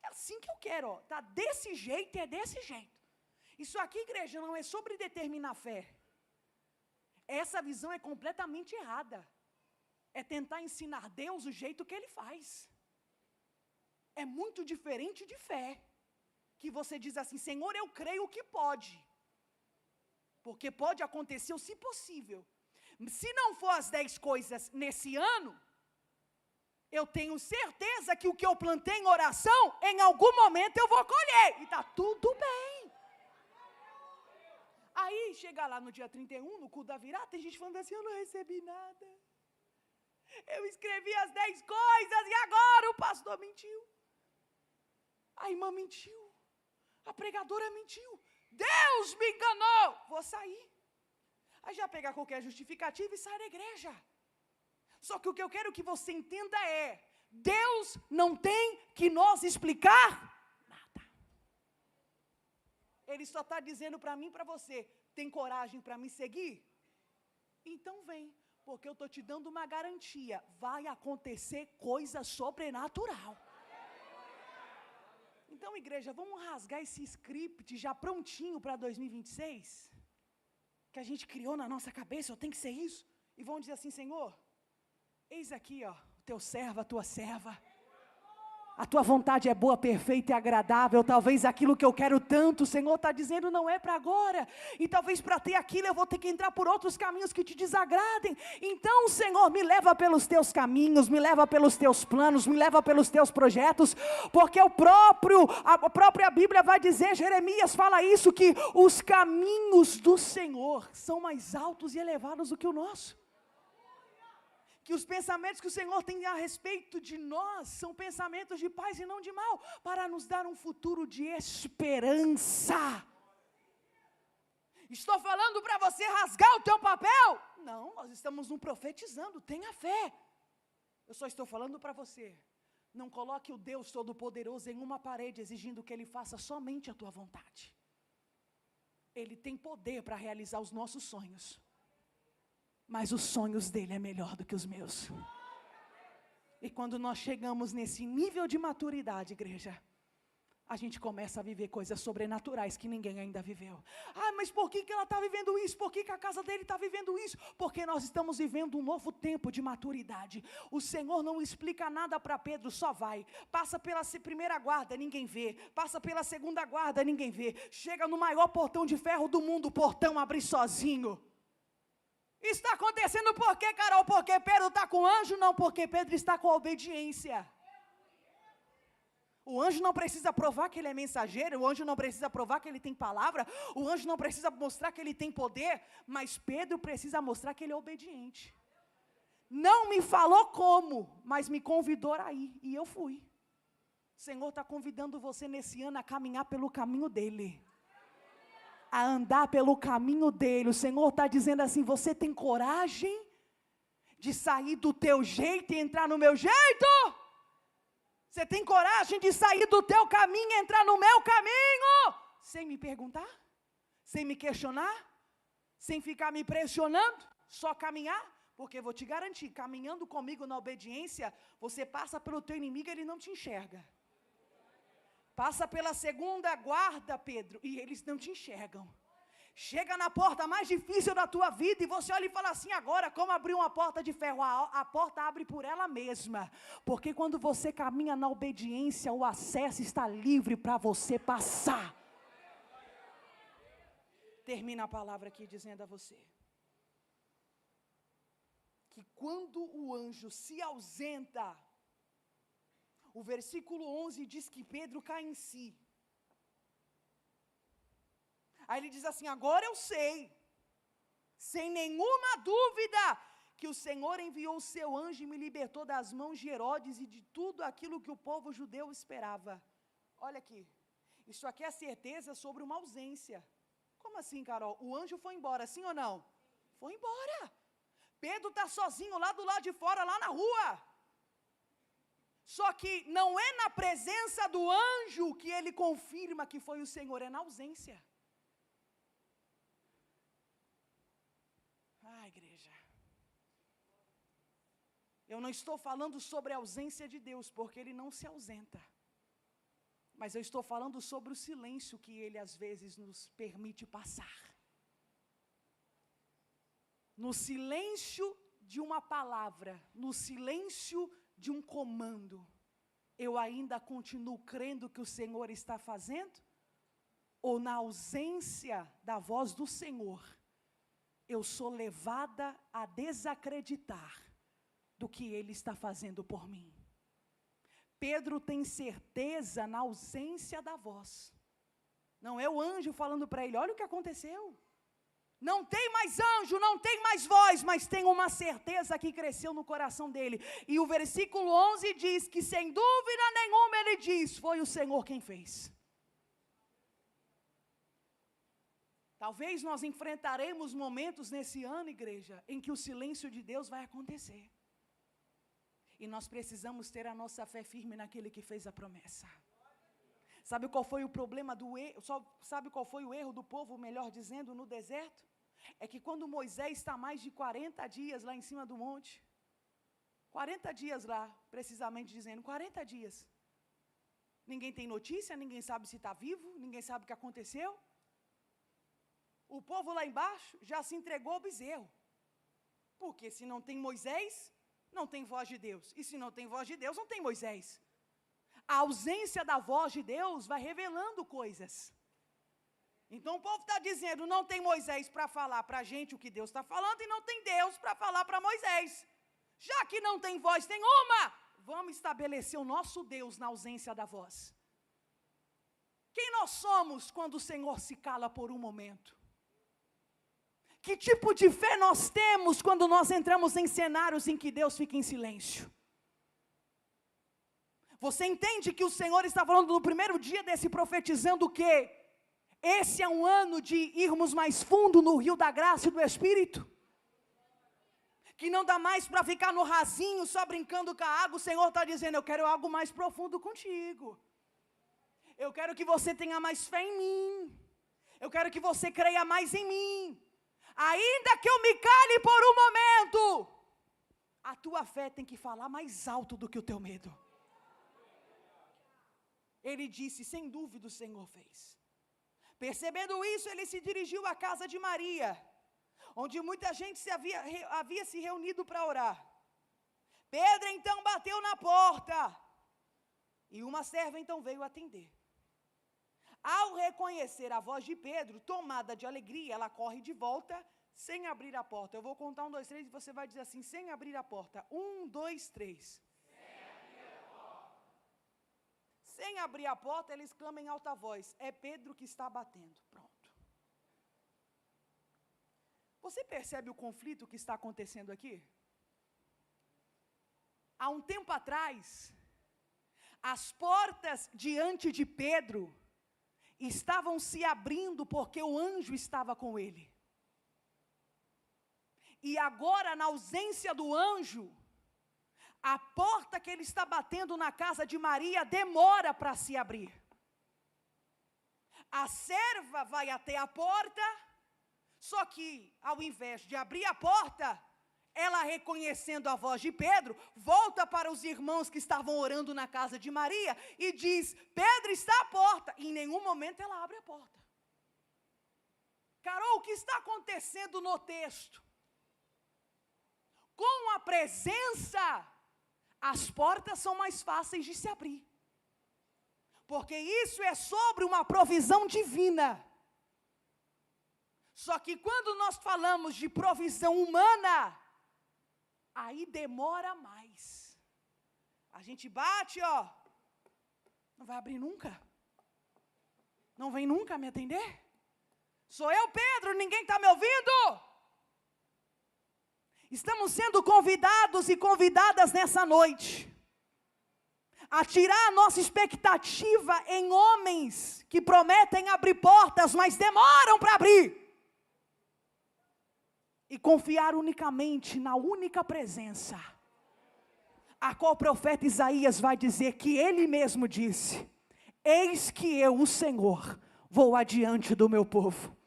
É assim que eu quero, ó. Tá desse jeito, é desse jeito. Isso aqui, igreja, não é sobre determinar fé. Essa visão é completamente errada. É tentar ensinar Deus o jeito que Ele faz. É muito diferente de fé. Que você diz assim, Senhor, eu creio que pode. Porque pode acontecer, se possível. Se não for as 10 coisas nesse ano, eu tenho certeza que o que eu plantei em oração, em algum momento eu vou colher. E está tudo bem. Aí, chega lá no dia 31, no culto da virada, tem gente falando assim, eu não recebi nada. Eu escrevi as 10 coisas e agora o pastor mentiu. A irmã mentiu. A pregadora mentiu. Deus me enganou. Vou sair. Aí já pegar qualquer justificativa e sair da igreja. Só que o que eu quero que você entenda é, Deus não tem que nos explicar nada. Ele só está dizendo para mim e para você, tem coragem para me seguir? Então vem, porque eu estou te dando uma garantia, vai acontecer coisa sobrenatural. Então, igreja, vamos rasgar esse script já prontinho para 2026? Que a gente criou na nossa cabeça, eu tenho que ser isso. E vamos dizer assim, Senhor, eis aqui, ó, teu servo, a tua serva. A tua vontade é boa, perfeita e agradável. Talvez aquilo que eu quero tanto, o Senhor está dizendo, não é para agora. E talvez para ter aquilo eu vou ter que entrar por outros caminhos que te desagradem. Então, Senhor, me leva pelos teus caminhos, me leva pelos teus planos, me leva pelos teus projetos. Porque a própria Bíblia vai dizer, Jeremias fala isso, que os caminhos do Senhor são mais altos e elevados do que o nosso. Que os pensamentos que o Senhor tem a respeito de nós são pensamentos de paz e não de mal, para nos dar um futuro de esperança. Estou falando para você rasgar o teu papel? Não, nós estamos profetizando, tenha fé. Eu só estou falando para você, não coloque o Deus Todo-Poderoso em uma parede exigindo que Ele faça somente a tua vontade. Ele tem poder para realizar os nossos sonhos. Mas os sonhos dele é melhor do que os meus. E quando nós chegamos nesse nível de maturidade, igreja, a gente começa a viver coisas sobrenaturais que ninguém ainda viveu. Ah, mas por que ela está vivendo isso? Por que a casa dele está vivendo isso? Porque nós estamos vivendo um novo tempo de maturidade. O Senhor não explica nada para Pedro, só vai. Passa pela primeira guarda, ninguém vê. Passa pela segunda guarda, ninguém vê. Chega no maior portão de ferro do mundo, o portão abre sozinho. Isso está acontecendo por quê, Carol? Porque Pedro está com o anjo? Não, porque Pedro está com a obediência. O anjo não precisa provar que ele é mensageiro, o anjo não precisa provar que ele tem palavra, o anjo não precisa mostrar que ele tem poder, mas Pedro precisa mostrar que ele é obediente. Não me falou como, mas me convidou a ir, e eu fui. O Senhor está convidando você nesse ano a caminhar pelo caminho dele. A andar pelo caminho dele. O Senhor está dizendo assim, você tem coragem de sair do teu jeito e entrar no meu jeito? Você tem coragem de sair do teu caminho e entrar no meu caminho? Sem me perguntar? Sem me questionar? Sem ficar me pressionando? Só caminhar? Porque vou te garantir, caminhando comigo na obediência, você passa pelo teu inimigo e ele não te enxerga. Passa pela segunda guarda, Pedro, e eles não te enxergam. Chega na porta mais difícil da tua vida e você olha e fala assim, agora como abrir uma porta de ferro? A porta abre por ela mesma. Porque quando você caminha na obediência, o acesso está livre para você passar. Termina a palavra aqui dizendo a você que quando o anjo se ausenta, o versículo 11 diz que Pedro cai em si. Aí ele diz assim: agora eu sei, sem nenhuma dúvida, que o Senhor enviou o seu anjo e me libertou das mãos de Herodes e de tudo aquilo que o povo judeu esperava. Olha aqui, isso aqui é a certeza sobre uma ausência. Como assim, Carol? O anjo foi embora, sim ou não? Foi embora. Pedro está sozinho lá do lado de fora, lá na rua. Só que não é na presença do anjo que ele confirma que foi o Senhor, é na ausência. Ah, igreja. Eu não estou falando sobre a ausência de Deus, porque Ele não se ausenta. Mas eu estou falando sobre o silêncio que Ele às vezes nos permite passar. No silêncio de uma palavra, no silêncio de um comando, eu ainda continuo crendo que o Senhor está fazendo? Ou na ausência da voz do Senhor, eu sou levada a desacreditar do que Ele está fazendo por mim? Pedro tem certeza na ausência da voz. Não é o anjo falando para ele: olha o que aconteceu. Não tem mais anjo, não tem mais voz, mas tem uma certeza que cresceu no coração dele. E o versículo 11 diz que sem dúvida nenhuma ele diz: foi o Senhor quem fez. Talvez nós enfrentaremos momentos nesse ano, igreja, em que o silêncio de Deus vai acontecer. E nós precisamos ter a nossa fé firme naquele que fez a promessa. Sabe qual foi o problema do erro? Sabe qual foi o erro do povo, melhor dizendo, no deserto? É que quando Moisés está mais de 40 dias lá em cima do monte, 40 dias lá, precisamente dizendo, 40 dias. Ninguém tem notícia, ninguém sabe se está vivo, ninguém sabe o que aconteceu. O povo lá embaixo já se entregou ao bezerro. Porque se não tem Moisés, não tem voz de Deus. E se não tem voz de Deus, não tem Moisés. A ausência da voz de Deus vai revelando coisas. Então o povo está dizendo: não tem Moisés para falar para a gente o que Deus está falando, e não tem Deus para falar para Moisés. Já que não tem voz, tem uma. Vamos estabelecer o nosso Deus na ausência da voz. Quem nós somos quando o Senhor se cala por um momento? Que tipo de fé nós temos quando nós entramos em cenários em que Deus fica em silêncio? Você entende que o Senhor está falando no primeiro dia desse profetizando o quê? Esse é um ano de irmos mais fundo no rio da graça e do Espírito? Que não dá mais para ficar no rasinho, só brincando com a água. O Senhor está dizendo: eu quero algo mais profundo contigo. Eu quero que você tenha mais fé em mim. Eu quero que você creia mais em mim. Ainda que eu me cale por um momento, a tua fé tem que falar mais alto do que o teu medo. Ele disse: sem dúvida o Senhor fez. Percebendo isso, ele se dirigiu à casa de Maria, onde muita gente havia se reunido para orar. Pedro então bateu na porta, e uma serva então veio atender. Ao reconhecer a voz de Pedro, tomada de alegria, ela corre de volta, sem abrir a porta. Eu vou contar 1, 2, 3 e você vai dizer assim, sem abrir a porta. 1, 2, 3. Sem abrir a porta, ela exclama em alta voz: é Pedro que está batendo. Pronto. Você percebe o conflito que está acontecendo aqui? Há um tempo atrás, as portas diante de Pedro estavam se abrindo porque o anjo estava com ele. E agora, na ausência do anjo, a porta que ele está batendo na casa de Maria demora para se abrir. A serva vai até a porta, só que ao invés de abrir a porta, ela, reconhecendo a voz de Pedro, volta para os irmãos que estavam orando na casa de Maria e diz: Pedro está à porta. E em nenhum momento ela abre a porta. Carol, o que está acontecendo no texto? Com a presença, as portas são mais fáceis de se abrir. Porque isso é sobre uma provisão divina. Só que quando nós falamos de provisão humana, aí demora mais. A gente bate, ó, não vai abrir nunca. Não vem nunca me atender. Sou eu, Pedro, ninguém está me ouvindo? Estamos sendo convidados e convidadas nessa noite a tirar a nossa expectativa em homens que prometem abrir portas, mas demoram para abrir. E confiar unicamente na única presença, a qual o profeta Isaías vai dizer que ele mesmo disse: eis que eu, o Senhor, vou adiante do meu povo.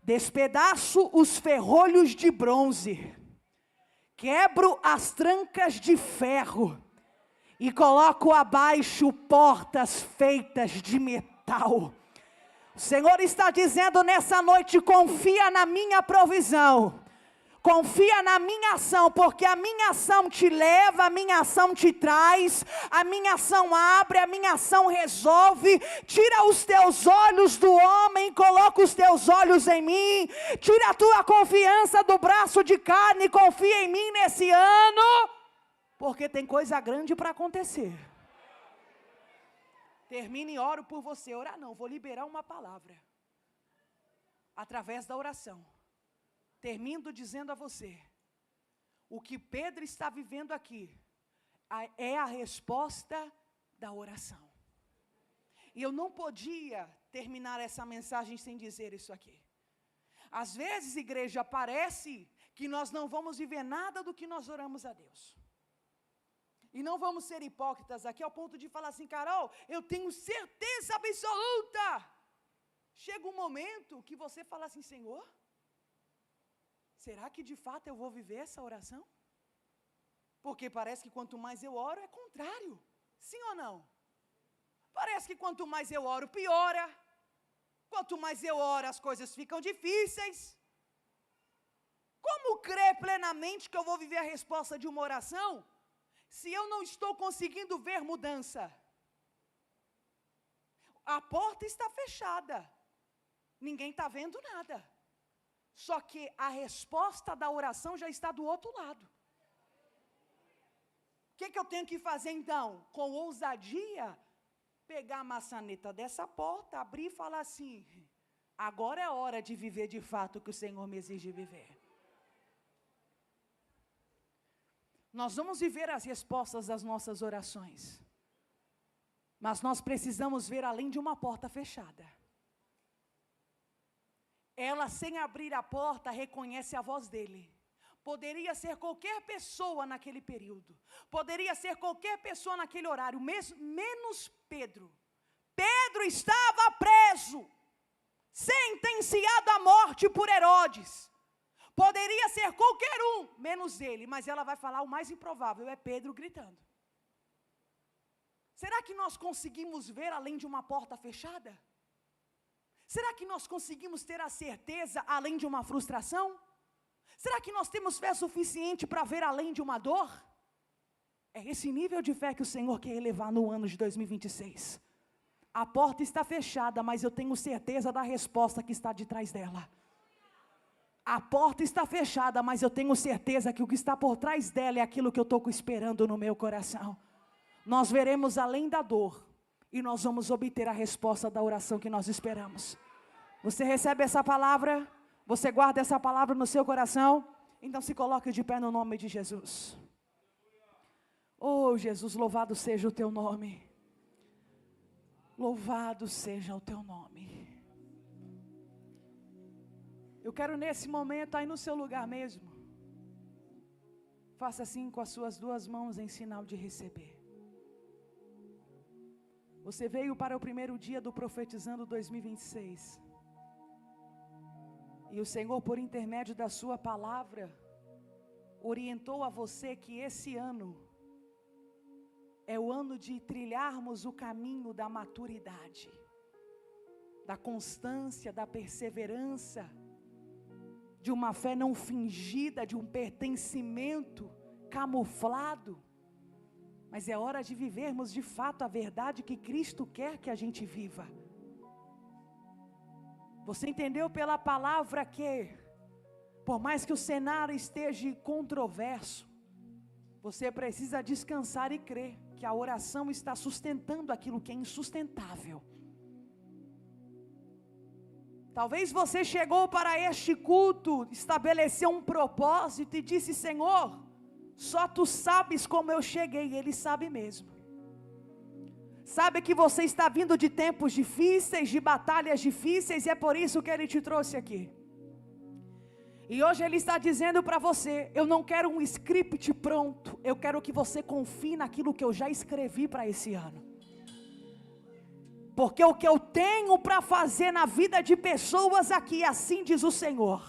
Despedaço os ferrolhos de bronze, quebro as trancas de ferro, e coloco abaixo portas feitas de metal. O Senhor está dizendo nessa noite: confia na minha provisão, confia na minha ação, porque a minha ação te leva, a minha ação te traz, a minha ação abre, a minha ação resolve. Tira os teus olhos do homem, coloca os teus olhos em mim. Tira a tua confiança do braço de carne, confia em mim nesse ano, porque tem coisa grande para acontecer. Termine e oro por você. Orar não, vou liberar uma palavra através da oração. Termino dizendo a você: o que Pedro está vivendo aqui é a resposta da oração. E eu não podia terminar essa mensagem sem dizer isso aqui. Às vezes, igreja, parece que nós não vamos viver nada do que nós oramos a Deus. E não vamos ser hipócritas aqui ao ponto de falar assim: Carol, eu tenho certeza absoluta. Chega um momento que você fala assim: Senhor, será que de fato eu vou viver essa oração? Porque parece que quanto mais eu oro é contrário. Sim ou não? Parece que quanto mais eu oro piora. Quanto mais eu oro as coisas ficam difíceis. Como crer plenamente que eu vou viver a resposta de uma oração se eu não estou conseguindo ver mudança? A porta está fechada. Ninguém está vendo nada. Só que a resposta da oração já está do outro lado. O que eu tenho que fazer então? Com ousadia, pegar a maçaneta dessa porta, abrir e falar assim: agora é hora de viver de fato o que o Senhor me exige viver. Nós vamos viver as respostas das nossas orações, mas nós precisamos ver além de uma porta fechada. Ela, sem abrir a porta, reconhece a voz dele. Poderia ser qualquer pessoa naquele período, poderia ser qualquer pessoa naquele horário, menos Pedro. Pedro estava preso, sentenciado à morte por Herodes. Poderia ser qualquer um, menos ele, mas ela vai falar o mais improvável, é Pedro gritando. Será que nós conseguimos ver além de uma porta fechada? Será que nós conseguimos ter a certeza além de uma frustração? Será que nós temos fé suficiente para ver além de uma dor? É esse nível de fé que o Senhor quer elevar no ano de 2026. A porta está fechada, mas eu tenho certeza da resposta que está de trás dela. A porta está fechada, mas eu tenho certeza que o que está por trás dela é aquilo que eu estou esperando no meu coração. Nós veremos além da dor e nós vamos obter a resposta da oração que nós esperamos. Você recebe essa palavra? Você guarda essa palavra no seu coração? Então se coloque de pé no nome de Jesus. Oh Jesus, louvado seja o teu nome. Louvado seja o teu nome. Eu quero nesse momento, aí no seu lugar mesmo, faça assim com as suas duas mãos em sinal de receber. Você veio para o primeiro dia do Profetizando 2026. E o Senhor, por intermédio da sua palavra, orientou a você que esse ano é o ano de trilharmos o caminho da maturidade, da constância, da perseverança, de uma fé não fingida, de um pertencimento camuflado. Mas é hora de vivermos de fato a verdade que Cristo quer que a gente viva. Você entendeu pela palavra que, por mais que o cenário esteja controverso, você precisa descansar e crer que a oração está sustentando aquilo que é insustentável. Talvez você chegou para este culto, estabeleceu um propósito e disse: Senhor, só Tu sabes como eu cheguei. Ele sabe mesmo. Sabe que você está vindo de tempos difíceis, de batalhas difíceis, e é por isso que Ele te trouxe aqui. E hoje Ele está dizendo para você: eu não quero um script pronto, eu quero que você confie naquilo que eu já escrevi para esse ano. Porque o que eu tenho para fazer na vida de pessoas aqui, assim diz o Senhor.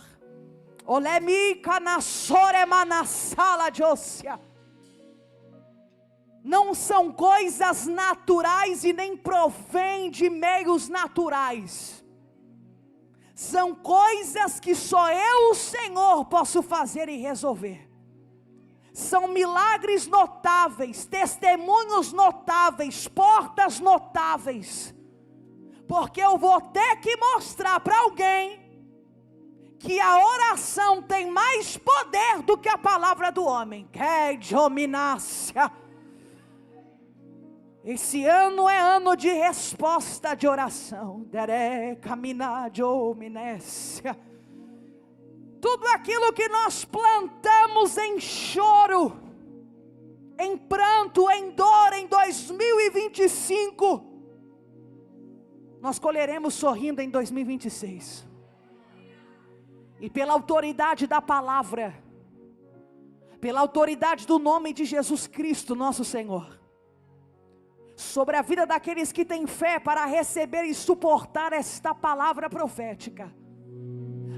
Não são coisas naturais e nem provém de meios naturais. São coisas que só eu, o Senhor, posso fazer e resolver. São milagres notáveis, testemunhos notáveis, portas notáveis. Porque eu vou ter que mostrar para alguém que a oração tem mais poder do que a palavra do homem. Que dominácia. Esse ano é ano de resposta de oração. Tudo aquilo que nós plantamos em choro, em pranto, em dor, em 2025, nós colheremos sorrindo em 2026. E pela autoridade da palavra, pela autoridade do nome de Jesus Cristo, nosso Senhor, sobre a vida daqueles que têm fé para receber e suportar esta palavra profética,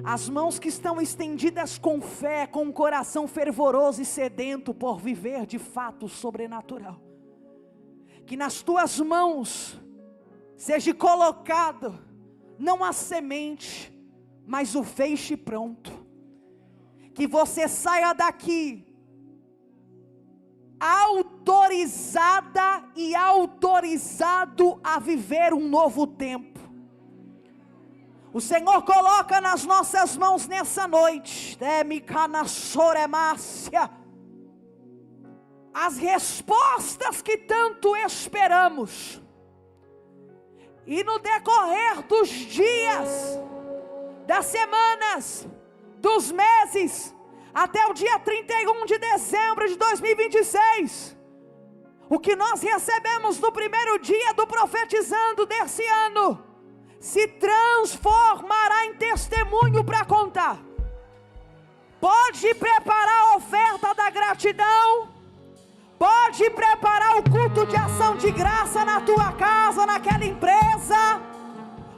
as mãos que estão estendidas com fé, com um coração fervoroso e sedento por viver de fato sobrenatural, que nas tuas mãos seja colocado não a semente, mas o feixe pronto. Que você saia daqui autorizada e autorizado a viver um novo tempo. O Senhor coloca nas nossas mãos nessa noite as respostas que tanto esperamos. E no decorrer dos dias, das semanas, dos meses, até o dia 31 de dezembro de 2026, o que nós recebemos no primeiro dia do profetizando desse ano, se transformará em testemunho para contar. Pode preparar a oferta da gratidão, pode preparar o culto de ação de graça na tua casa, naquela empresa,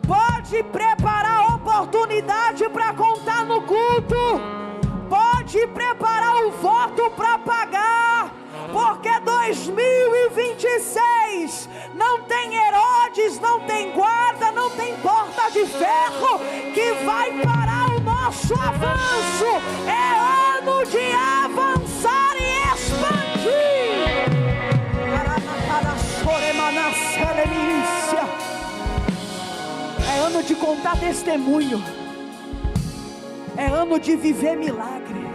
pode preparar a oportunidade para contar no culto, pode preparar o voto para pagar, porque 2026 não tem Herodes, não tem guarda, não tem porta de ferro que vai parar o nosso avanço. É ano de avançar e expandir. É ano de contar testemunho, é ano de viver milagre.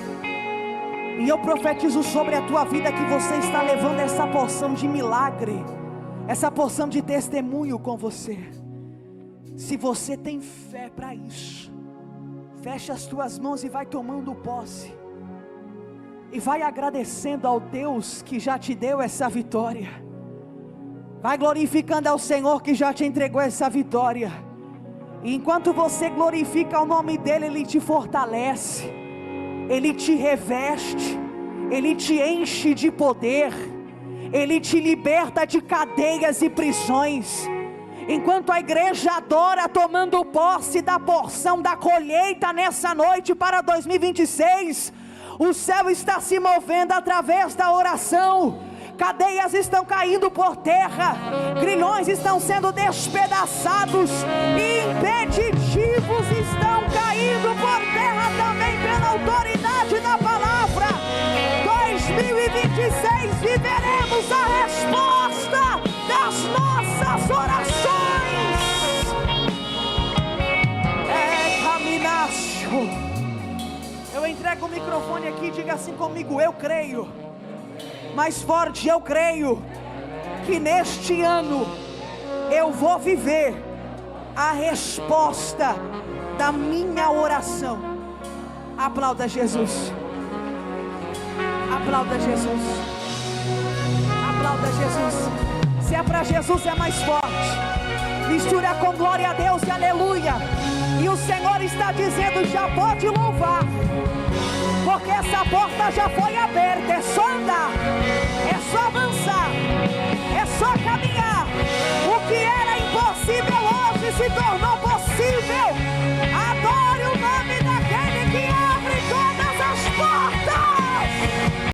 E eu profetizo sobre a tua vida que você está levando essa porção de milagre, essa porção de testemunho com você. Se você tem fé para isso, fecha as tuas mãos e vai tomando posse, e vai agradecendo ao Deus que já te deu essa vitória. Vai glorificando ao Senhor que já te entregou essa vitória. E enquanto você glorifica o nome dEle, Ele te fortalece, Ele te reveste, Ele te enche de poder, Ele te liberta de cadeias e prisões. Enquanto a igreja adora, tomando posse da porção da colheita nessa noite para 2026, o céu está se movendo através da oração. Cadeias estão caindo por terra, grilhões estão sendo despedaçados, impeditivos estão caindo por terra também pela autoridade da palavra. 2026 viveremos a resposta das nossas orações. Eu entrego o microfone aqui e diga assim comigo: eu creio. Mais forte, eu creio que neste ano eu vou viver a resposta da minha oração. Aplauda Jesus. Aplauda Jesus. Aplauda Jesus. Se é para Jesus é mais forte. Mistura com glória a Deus e aleluia. E o Senhor está dizendo: já pode louvar, porque essa porta já foi aberta. É só andar, é só avançar, é só caminhar. O que era impossível hoje se tornou